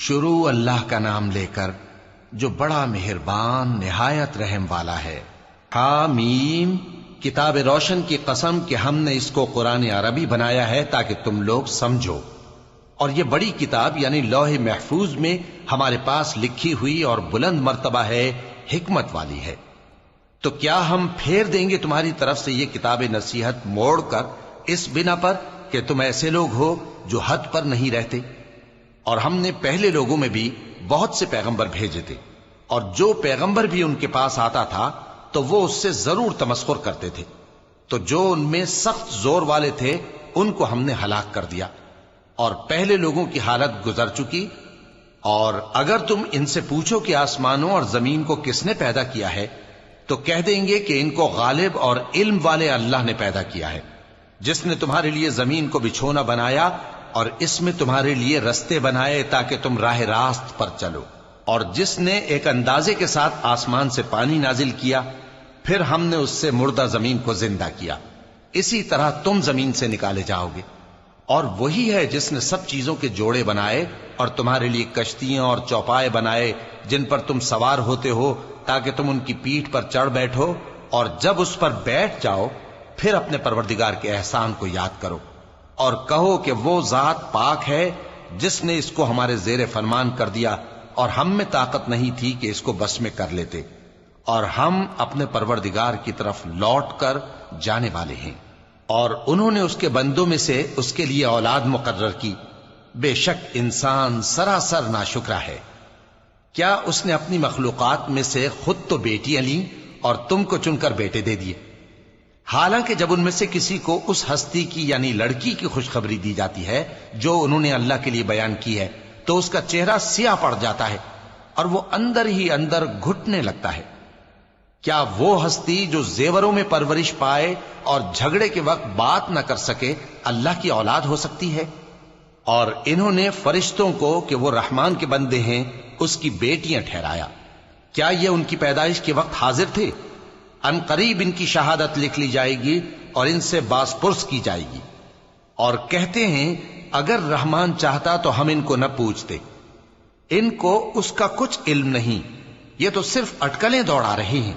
شروع اللہ کا نام لے کر جو بڑا مہربان نہایت رحم والا ہے۔ حامیم، کتاب روشن کی قسم کہ ہم نے اس کو قرآن عربی بنایا ہے تاکہ تم لوگ سمجھو، اور یہ بڑی کتاب یعنی لوح محفوظ میں ہمارے پاس لکھی ہوئی اور بلند مرتبہ ہے، حکمت والی ہے۔ تو کیا ہم پھیر دیں گے تمہاری طرف سے یہ کتاب نصیحت موڑ کر اس بنا پر کہ تم ایسے لوگ ہو جو حد پر نہیں رہتے؟ اور ہم نے پہلے لوگوں میں بھی بہت سے پیغمبر بھیجے تھے، اور جو پیغمبر بھی ان کے پاس آتا تھا تو وہ اس سے ضرور تمسخر کرتے تھے، تو جو ان میں سخت زور والے تھے ان کو ہم نے ہلاک کر دیا، اور پہلے لوگوں کی حالت گزر چکی۔ اور اگر تم ان سے پوچھو کہ آسمانوں اور زمین کو کس نے پیدا کیا ہے، تو کہہ دیں گے کہ ان کو غالب اور علم والے اللہ نے پیدا کیا ہے، جس نے تمہارے لیے زمین کو بچھونا بنایا اور اس میں تمہارے لیے رستے بنائے تاکہ تم راہ راست پر چلو، اور جس نے ایک اندازے کے ساتھ آسمان سے پانی نازل کیا، پھر ہم نے اس سے مردہ زمین کو زندہ کیا، اسی طرح تم زمین سے نکالے جاؤ گے۔ اور وہی ہے جس نے سب چیزوں کے جوڑے بنائے اور تمہارے لیے کشتیاں اور چوپائے بنائے جن پر تم سوار ہوتے ہو تاکہ تم ان کی پیٹھ پر چڑھ بیٹھو، اور جب اس پر بیٹھ جاؤ پھر اپنے پروردگار کے احسان کو یاد کرو اور کہو کہ وہ ذات پاک ہے جس نے اس کو ہمارے زیر فرمان کر دیا، اور ہم میں طاقت نہیں تھی کہ اس کو بس میں کر لیتے، اور ہم اپنے پروردگار کی طرف لوٹ کر جانے والے ہیں۔ اور انہوں نے اس کے بندوں میں سے اس کے لیے اولاد مقرر کی، بے شک انسان سراسر ناشکرا ہے۔ کیا اس نے اپنی مخلوقات میں سے خود تو بیٹیاں لیں اور تم کو چن کر بیٹے دے دیے؟ حالانکہ جب ان میں سے کسی کو اس ہستی کی یعنی لڑکی کی خوشخبری دی جاتی ہے جو انہوں نے اللہ کے لیے بیان کی ہے تو اس کا چہرہ سیاہ پڑ جاتا ہے اور وہ اندر ہی اندر گھٹنے لگتا ہے۔ کیا وہ ہستی جو زیوروں میں پرورش پائے اور جھگڑے کے وقت بات نہ کر سکے اللہ کی اولاد ہو سکتی ہے؟ اور انہوں نے فرشتوں کو کہ وہ رحمان کے بندے ہیں اس کی بیٹیاں ٹھہرایا۔ کیا یہ ان کی پیدائش کے وقت حاضر تھے؟ ان قریب ان کی شہادت لکھ لی جائے گی اور ان سے باز پرس کی جائے گی۔ اور کہتے ہیں اگر رحمان چاہتا تو ہم ان کو نہ پوچھتے، ان کو اس کا کچھ علم نہیں، یہ تو صرف اٹکلیں دوڑا رہے ہیں۔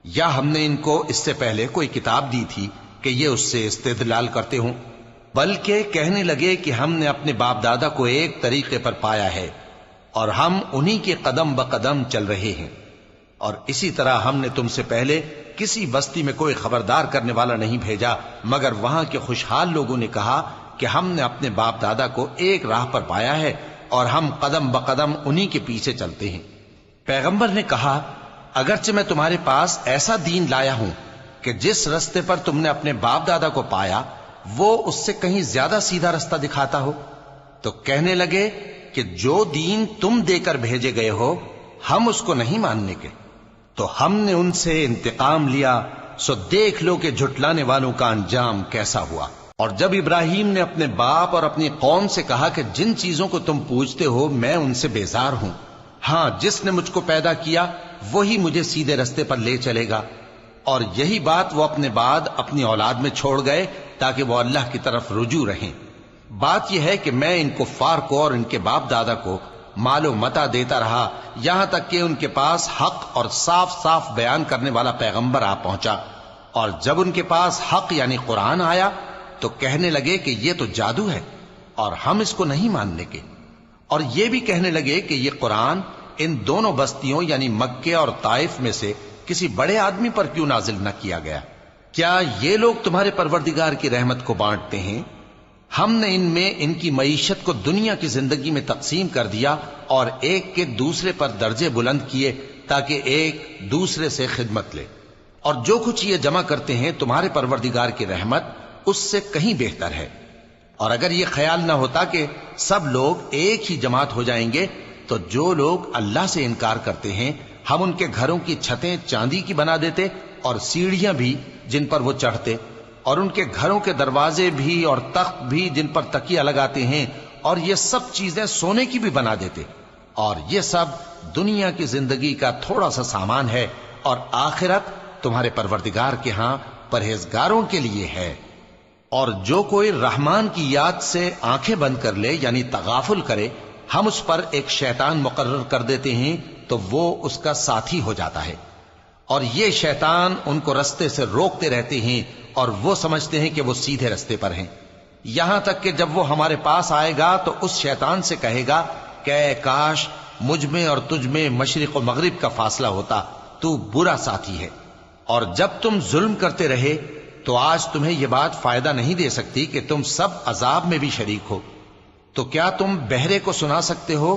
یا ہم نے ان کو اس سے پہلے کوئی کتاب دی تھی کہ یہ اس سے استدلال کرتے ہوں؟ بلکہ کہنے لگے کہ ہم نے اپنے باپ دادا کو ایک طریقے پر پایا ہے اور ہم انہی کے قدم بقدم چل رہے ہیں۔ اور اسی طرح ہم نے تم سے پہلے کسی بستی میں کوئی خبردار کرنے والا نہیں بھیجا مگر وہاں کے خوشحال لوگوں نے کہا کہ ہم نے اپنے باپ دادا کو ایک راہ پر پایا ہے اور ہم قدم بقدم انہی کے پیچھے چلتے ہیں۔ پیغمبر نے کہا اگرچہ میں تمہارے پاس ایسا دین لایا ہوں کہ جس رستے پر تم نے اپنے باپ دادا کو پایا وہ اس سے کہیں زیادہ سیدھا رستہ دکھاتا ہو، تو کہنے لگے کہ جو دین تم دے کر بھیجے گئے ہو ہم اس کو نہیں ماننے کے، تو ہم نے ان سے انتقام لیا، سو دیکھ لو کہ جھٹلانے والوں کا انجام کیسا ہوا۔ اور جب ابراہیم نے اپنے باپ اور اپنی قوم سے کہا کہ جن چیزوں کو تم پوجتے ہو میں ان سے بیزار ہوں، ہاں جس نے مجھ کو پیدا کیا وہی مجھے سیدھے رستے پر لے چلے گا، اور یہی بات وہ اپنے بعد اپنی اولاد میں چھوڑ گئے تاکہ وہ اللہ کی طرف رجوع رہیں۔ بات یہ ہے کہ میں ان کفار کو اور ان کے باپ دادا کو مال و متاع دیتا رہا یہاں تک کہ ان کے پاس حق اور صاف صاف بیان کرنے والا پیغمبر آ پہنچا، اور جب ان کے پاس حق یعنی قرآن آیا تو کہنے لگے کہ یہ تو جادو ہے اور ہم اس کو نہیں ماننے کے، اور یہ بھی کہنے لگے کہ یہ قرآن ان دونوں بستیوں یعنی مکے اور طائف میں سے کسی بڑے آدمی پر کیوں نازل نہ کیا گیا؟ کیا یہ لوگ تمہارے پروردگار کی رحمت کو بانٹتے ہیں؟ ہم نے ان میں ان کی معیشت کو دنیا کی زندگی میں تقسیم کر دیا اور ایک کے دوسرے پر درجے بلند کیے تاکہ ایک دوسرے سے خدمت لے، اور جو کچھ یہ جمع کرتے ہیں تمہارے پروردگار کی رحمت اس سے کہیں بہتر ہے۔ اور اگر یہ خیال نہ ہوتا کہ سب لوگ ایک ہی جماعت ہو جائیں گے تو جو لوگ اللہ سے انکار کرتے ہیں ہم ان کے گھروں کی چھتیں چاندی کی بنا دیتے اور سیڑھیاں بھی جن پر وہ چڑھتے، اور ان کے گھروں کے دروازے بھی اور تخت بھی جن پر تکیہ لگاتے ہیں، اور یہ سب چیزیں سونے کی بھی بنا دیتے، اور یہ سب دنیا کی زندگی کا تھوڑا سا سامان ہے، اور آخرت تمہارے پروردگار کے ہاں پرہیزگاروں کے لیے ہے۔ اور جو کوئی رحمان کی یاد سے آنکھیں بند کر لے یعنی تغافل کرے ہم اس پر ایک شیطان مقرر کر دیتے ہیں تو وہ اس کا ساتھی ہو جاتا ہے، اور یہ شیطان ان کو رستے سے روکتے رہتے ہیں اور وہ سمجھتے ہیں کہ وہ سیدھے رستے پر ہیں، یہاں تک کہ جب وہ ہمارے پاس آئے گا تو اس شیطان سے کہے گا کہ اے کاش مجھ میں اور تجھ میں مشرق و مغرب کا فاصلہ ہوتا، تو برا ساتھی ہے۔ اور جب تم ظلم کرتے رہے تو آج تمہیں یہ بات فائدہ نہیں دے سکتی کہ تم سب عذاب میں بھی شریک ہو۔ تو کیا تم بہرے کو سنا سکتے ہو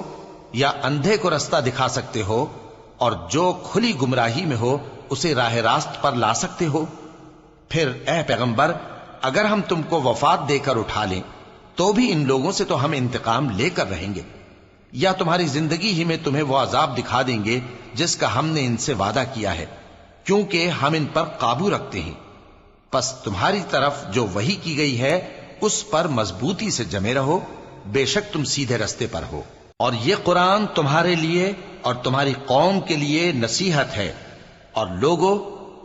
یا اندھے کو رستہ دکھا سکتے ہو، اور جو کھلی گمراہی میں ہو اسے راہ راست پر لا سکتے ہو؟ پھر اے پیغمبر، اگر ہم تم کو وفات دے کر اٹھا لیں تو بھی ان لوگوں سے تو ہم انتقام لے کر رہیں گے، یا تمہاری زندگی ہی میں تمہیں وہ عذاب دکھا دیں گے جس کا ہم نے ان سے وعدہ کیا ہے، کیونکہ ہم ان پر قابو رکھتے ہیں۔ پس تمہاری طرف جو وحی کی گئی ہے اس پر مضبوطی سے جمے رہو، بے شک تم سیدھے رستے پر ہو، اور یہ قرآن تمہارے لیے اور تمہاری قوم کے لیے نصیحت ہے، اور لوگوں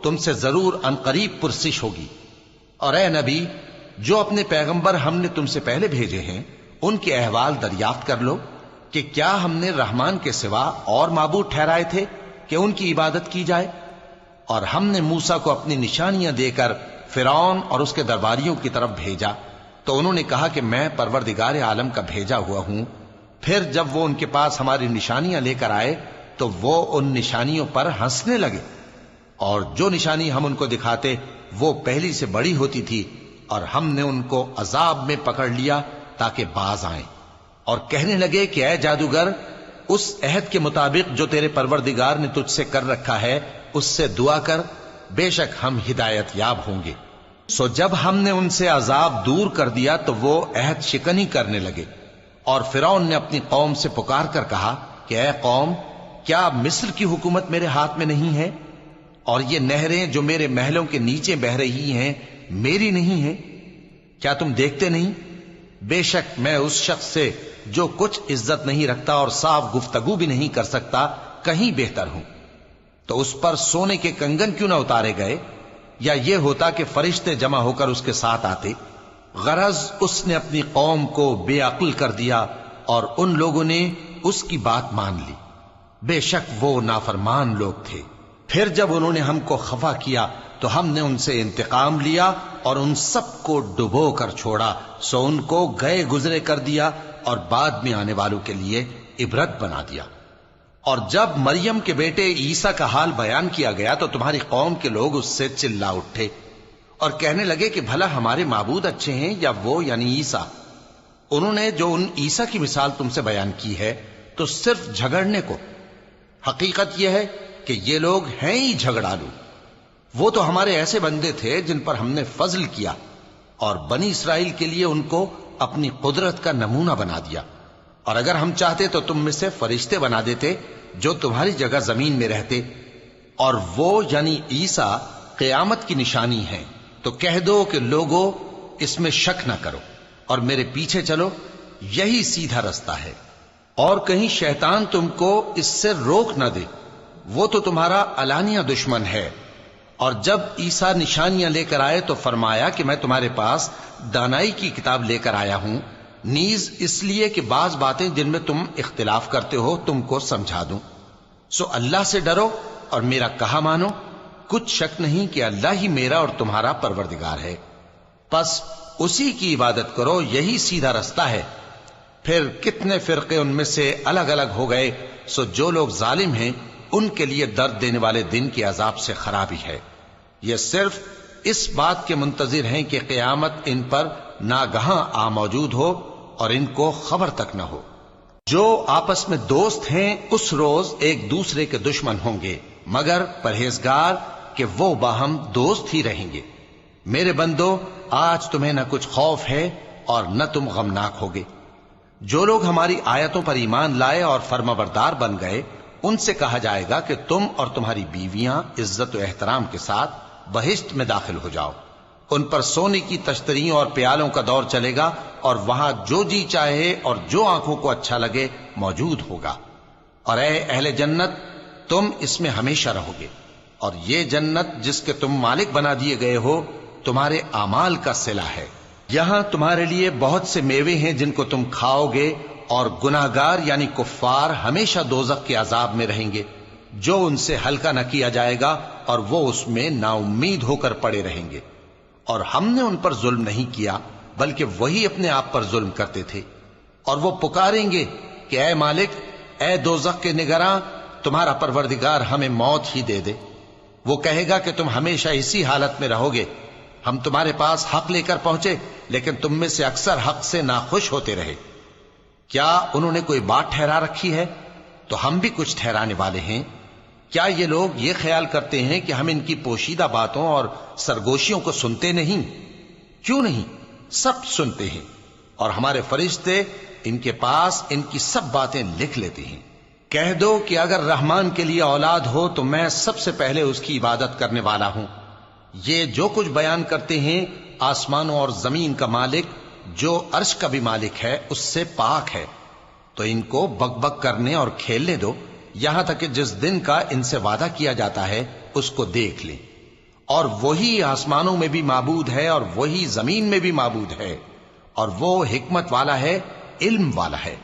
تم سے ضرور عنقریب پرسش ہوگی۔ اور اے نبی، جو اپنے پیغمبر ہم نے تم سے پہلے بھیجے ہیں ان کے احوال دریافت کر لو کہ کیا ہم نے رحمان کے سوا اور معبود ٹھہرائے تھے کہ ان کی عبادت کی جائے؟ اور ہم نے موسیٰ کو اپنی نشانیاں دے کر فرعون اور اس کے درباریوں کی طرف بھیجا تو انہوں نے کہا کہ میں پروردگار عالم کا بھیجا ہوا ہوں۔ پھر جب وہ ان کے پاس ہماری نشانیاں لے کر آئے تو وہ ان نشانیوں پر ہنسنے لگے، اور جو نشانی ہم ان کو دکھاتے وہ پہلی سے بڑی ہوتی تھی، اور ہم نے ان کو عذاب میں پکڑ لیا تاکہ باز آئیں، اور کہنے لگے کہ اے جادوگر، اس عہد کے مطابق جو تیرے پروردگار نے تجھ سے کر رکھا ہے اس سے دعا کر، بے شک ہم ہدایت یاب ہوں گے۔ سو جب ہم نے ان سے عذاب دور کر دیا تو وہ عہد شکنی کرنے لگے، اور فرعون نے اپنی قوم سے پکار کر کہا کہ اے قوم، کیا مصر کی حکومت میرے ہاتھ میں نہیں ہے، اور یہ نہریں جو میرے محلوں کے نیچے بہ رہی ہیں میری نہیں ہیں؟ کیا تم دیکھتے نہیں؟ بے شک میں اس شخص سے جو کچھ عزت نہیں رکھتا اور صاف گفتگو بھی نہیں کر سکتا کہیں بہتر ہوں۔ تو اس پر سونے کے کنگن کیوں نہ اتارے گئے، یا یہ ہوتا کہ فرشتے جمع ہو کر اس کے ساتھ آتے؟ غرض اس نے اپنی قوم کو بے عقل کر دیا اور ان لوگوں نے اس کی بات مان لی، بے شک وہ نافرمان لوگ تھے۔ پھر جب انہوں نے ہم کو خفا کیا تو ہم نے ان سے انتقام لیا اور ان سب کو ڈبو کر چھوڑا، سو ان کو گئے گزرے کر دیا اور بعد میں آنے والوں کے لیے عبرت بنا دیا۔ اور جب مریم کے بیٹے عیسیٰ کا حال بیان کیا گیا تو تمہاری قوم کے لوگ اس سے چلا اٹھے اور کہنے لگے کہ بھلا ہمارے معبود اچھے ہیں یا وہ یعنی عیسیٰ؟ انہوں نے جو ان عیسیٰ کی مثال تم سے بیان کی ہے تو صرف جھگڑنے کو، حقیقت یہ ہے کہ یہ لوگ ہیں ہی جھگڑالو۔ وہ تو ہمارے ایسے بندے تھے جن پر ہم نے فضل کیا، اور بنی اسرائیل کے لیے ان کو اپنی قدرت کا نمونہ بنا دیا، اور اگر ہم چاہتے تو تم میں سے فرشتے بنا دیتے جو تمہاری جگہ زمین میں رہتے، اور وہ یعنی عیسیٰ قیامت کی نشانی ہیں۔ تو کہہ دو کہ لوگوں اس میں شک نہ کرو اور میرے پیچھے چلو، یہی سیدھا رستہ ہے، اور کہیں شیطان تم کو اس سے روک نہ دے، وہ تو تمہارا علانیہ دشمن ہے۔ اور جب عیسیٰ نشانیاں لے کر آئے تو فرمایا کہ میں تمہارے پاس دانائی کی کتاب لے کر آیا ہوں، نیز اس لیے کہ بعض باتیں جن میں تم اختلاف کرتے ہو تم کو سمجھا دوں۔ سو اللہ سے ڈرو اور میرا کہا مانو، کچھ شک نہیں کہ اللہ ہی میرا اور تمہارا پروردگار ہے، پس اسی کی عبادت کرو، یہی سیدھا رستہ ہے۔ پھر کتنے فرقے ان میں سے الگ الگ ہو گئے، سو جو لوگ ظالم ہیں ان کے لیے درد دینے والے دن کے عذاب سے خرابی ہے۔ یہ صرف اس بات کے منتظر ہیں کہ قیامت ان پر ناگہاں آ موجود ہو اور ان کو خبر تک نہ ہو۔ جو آپس میں دوست ہیں اس روز ایک دوسرے کے دشمن ہوں گے، مگر پرہیزگار کہ وہ باہم دوست ہی رہیں گے۔ میرے بندو، آج تمہیں نہ کچھ خوف ہے اور نہ تم غمناک ہوگے۔ جو لوگ ہماری آیتوں پر ایمان لائے اور فرمانبردار بن گئے ان سے کہا جائے گا کہ تم اور تمہاری بیویاں عزت و احترام کے ساتھ بہشت میں داخل ہو جاؤ۔ ان پر سونے کی تشتریوں اور پیالوں کا دور چلے گا، اور وہاں جو جی چاہے اور جو آنکھوں کو اچھا لگے موجود ہوگا۔ اور اے اہل جنت، تم اس میں ہمیشہ رہو گے، اور یہ جنت جس کے تم مالک بنا دیے گئے ہو تمہارے اعمال کا صلہ ہے۔ یہاں تمہارے لیے بہت سے میوے ہیں جن کو تم کھاؤ گے اور گناہگار یعنی کفار ہمیشہ دوزخ کے عذاب میں رہیں گے جو ان سے ہلکا نہ کیا جائے گا، اور وہ اس میں نا امید ہو کر پڑے رہیں گے۔ اور ہم نے ان پر ظلم نہیں کیا بلکہ وہی اپنے آپ پر ظلم کرتے تھے۔ اور وہ پکاریں گے کہ اے مالک، اے دوزخ کے نگراں، تمہارا پروردگار ہمیں موت ہی دے دے۔ وہ کہے گا کہ تم ہمیشہ اسی حالت میں رہو گے، ہم تمہارے پاس حق لے کر پہنچے لیکن تم میں سے اکثر حق سے ناخوش ہوتے رہے۔ کیا انہوں نے کوئی بات ٹھہرا رکھی ہے؟ تو ہم بھی کچھ ٹھہرانے والے ہیں۔ کیا یہ لوگ یہ خیال کرتے ہیں کہ ہم ان کی پوشیدہ باتوں اور سرگوشیوں کو سنتے نہیں؟ کیوں نہیں، سب سنتے ہیں، اور ہمارے فرشتے ان کے پاس ان کی سب باتیں لکھ لیتے ہیں۔ کہہ دو کہ اگر رحمان کے لیے اولاد ہو تو میں سب سے پہلے اس کی عبادت کرنے والا ہوں۔ یہ جو کچھ بیان کرتے ہیں آسمانوں اور زمین کا مالک جو عرش کا بھی مالک ہے اس سے پاک ہے، تو ان کو بک بک کرنے اور کھیلنے دو یہاں تک کہ جس دن کا ان سے وعدہ کیا جاتا ہے اس کو دیکھ لیں۔ اور وہی آسمانوں میں بھی معبود ہے اور وہی زمین میں بھی معبود ہے، اور وہ حکمت والا ہے، علم والا ہے،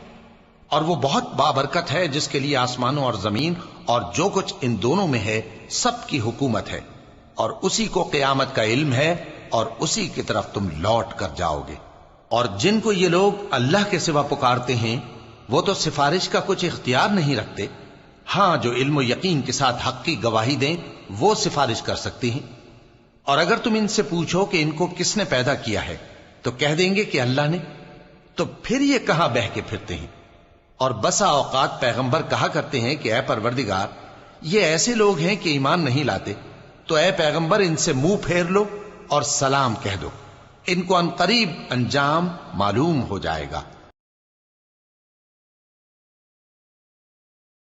اور وہ بہت بابرکت ہے جس کے لیے آسمانوں اور زمین اور جو کچھ ان دونوں میں ہے سب کی حکومت ہے، اور اسی کو قیامت کا علم ہے اور اسی کی طرف تم لوٹ کر جاؤ گے۔ اور جن کو یہ لوگ اللہ کے سوا پکارتے ہیں وہ تو سفارش کا کچھ اختیار نہیں رکھتے، ہاں جو علم و یقین کے ساتھ حق کی گواہی دیں وہ سفارش کر سکتی ہیں۔ اور اگر تم ان سے پوچھو کہ ان کو کس نے پیدا کیا ہے تو کہہ دیں گے کہ اللہ نے، تو پھر یہ کہاں بہہ کے پھرتے ہیں؟ اور بسا اوقات پیغمبر کہا کرتے ہیں کہ اے پروردگار، یہ ایسے لوگ ہیں کہ ایمان نہیں لاتے، تو اے پیغمبر ان سے منہ پھیر لو اور سلام کہہ دو، ان کو عنقریب انجام معلوم ہو جائے گا۔